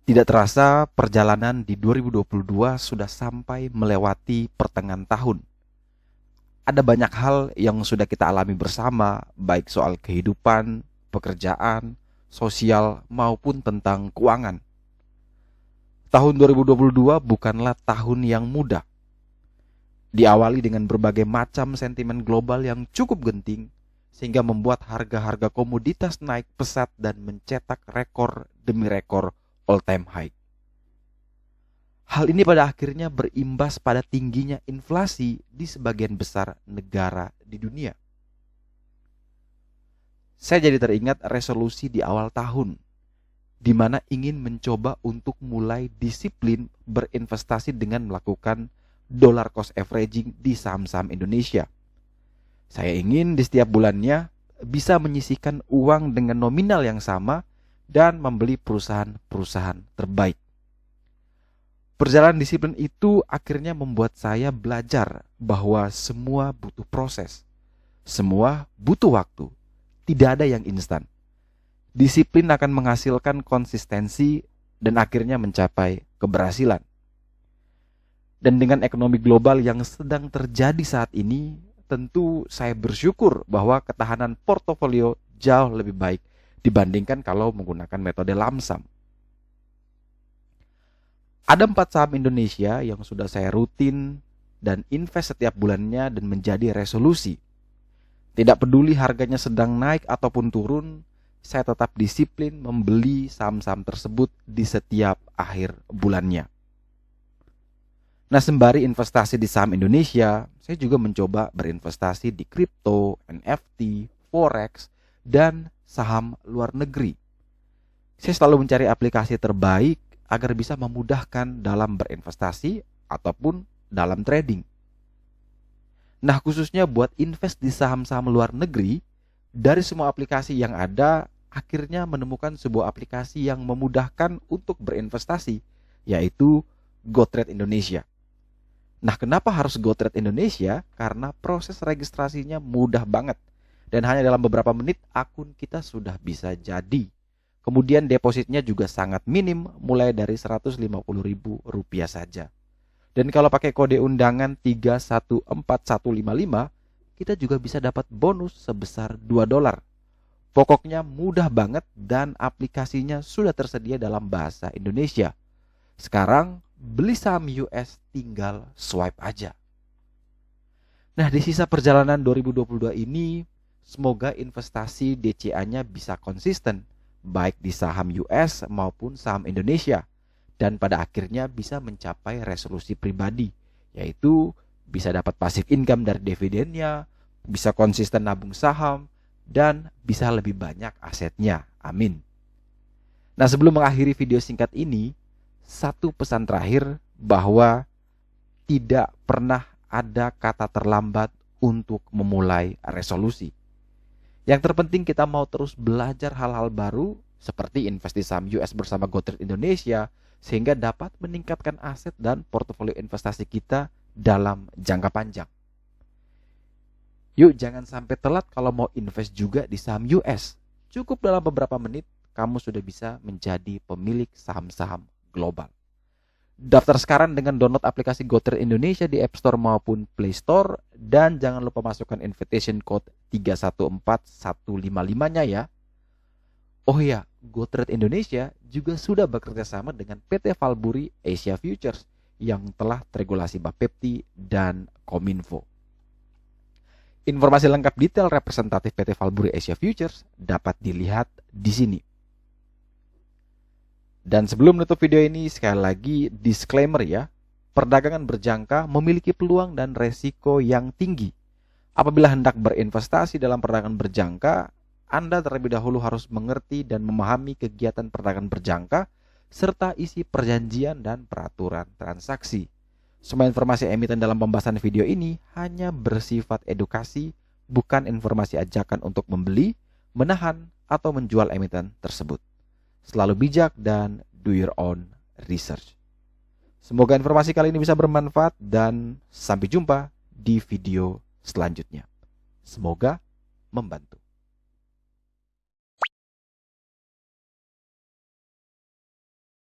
Tidak terasa perjalanan di 2022 sudah sampai melewati pertengahan tahun. Ada banyak hal yang sudah kita alami bersama, baik soal kehidupan, pekerjaan, sosial, maupun tentang keuangan. Tahun 2022 bukanlah tahun yang mudah. Diawali dengan berbagai macam sentimen global yang cukup genting, sehingga membuat harga-harga komoditas naik pesat dan mencetak rekor demi rekor all-time high. Hal ini pada akhirnya berimbas pada tingginya inflasi di sebagian besar negara di dunia. Saya jadi teringat resolusi di awal tahun, di mana ingin mencoba untuk mulai disiplin berinvestasi dengan melakukan dollar cost averaging di saham-saham Indonesia. Saya ingin di setiap bulannya bisa menyisihkan uang dengan nominal yang sama dan membeli perusahaan-perusahaan terbaik. Perjalanan disiplin itu akhirnya membuat saya belajar bahwa semua butuh proses. Semua butuh waktu. Tidak ada yang instan. Disiplin akan menghasilkan konsistensi dan akhirnya mencapai keberhasilan. Dan dengan ekonomi global yang sedang terjadi saat ini, tentu saya bersyukur bahwa ketahanan portofolio jauh lebih baik dibandingkan kalau menggunakan metode lamsam. Ada 4 saham Indonesia yang sudah saya rutin dan invest setiap bulannya dan menjadi resolusi. Tidak peduli harganya sedang naik ataupun turun, saya tetap disiplin membeli saham-saham tersebut di setiap akhir bulannya. Nah, sembari investasi di saham Indonesia, saya juga mencoba berinvestasi di kripto, NFT, forex, dan saham luar negeri. Saya selalu mencari aplikasi terbaik agar bisa memudahkan dalam berinvestasi ataupun dalam trading. Nah, khususnya buat invest di saham-saham luar negeri, dari semua aplikasi yang ada, akhirnya menemukan sebuah aplikasi yang memudahkan untuk berinvestasi, yaitu GoTrade Indonesia. Nah, kenapa harus GoTrade Indonesia? Karena proses registrasinya mudah banget. Dan hanya dalam beberapa menit akun kita sudah bisa jadi. Kemudian depositnya juga sangat minim, mulai dari Rp150.000 saja. Dan kalau pakai kode undangan 314155, kita juga bisa dapat bonus sebesar $2. Pokoknya mudah banget dan aplikasinya sudah tersedia dalam bahasa Indonesia. Sekarang beli saham US tinggal swipe aja. Nah, di sisa perjalanan 2022 ini, semoga investasi DCA-nya bisa konsisten, baik di saham US maupun saham Indonesia, dan pada akhirnya bisa mencapai resolusi pribadi, yaitu bisa dapat passive income dari dividennya, bisa konsisten nabung saham, dan bisa lebih banyak asetnya. Amin. Nah, sebelum mengakhiri video singkat ini, satu pesan terakhir bahwa tidak pernah ada kata terlambat untuk memulai resolusi. Yang terpenting kita mau terus belajar hal-hal baru seperti investasi saham US bersama GoTrade Indonesia sehingga dapat meningkatkan aset dan portofolio investasi kita dalam jangka panjang. Yuk, jangan sampai telat kalau mau invest juga di saham US. Cukup dalam beberapa menit kamu sudah bisa menjadi pemilik saham-saham global. Daftar sekarang dengan download aplikasi GoTrade Indonesia di App Store maupun Play Store, dan jangan lupa masukkan invitation code 314155-nya ya. Oh ya, GoTrade Indonesia juga sudah bekerja sama dengan PT Valburi Asia Futures yang telah teregulasi Bapepti dan Kominfo. Informasi lengkap detail representatif PT Valburi Asia Futures dapat dilihat di sini. Dan sebelum menutup video ini, sekali lagi disclaimer ya, perdagangan berjangka memiliki peluang dan resiko yang tinggi. Apabila hendak berinvestasi dalam perdagangan berjangka, Anda terlebih dahulu harus mengerti dan memahami kegiatan perdagangan berjangka, serta isi perjanjian dan peraturan transaksi. Semua informasi emiten dalam pembahasan video ini hanya bersifat edukasi, bukan informasi ajakan untuk membeli, menahan, atau menjual emiten tersebut. Selalu bijak dan do your own research. Semoga informasi kali ini bisa bermanfaat dan sampai jumpa di video selanjutnya. Semoga membantu.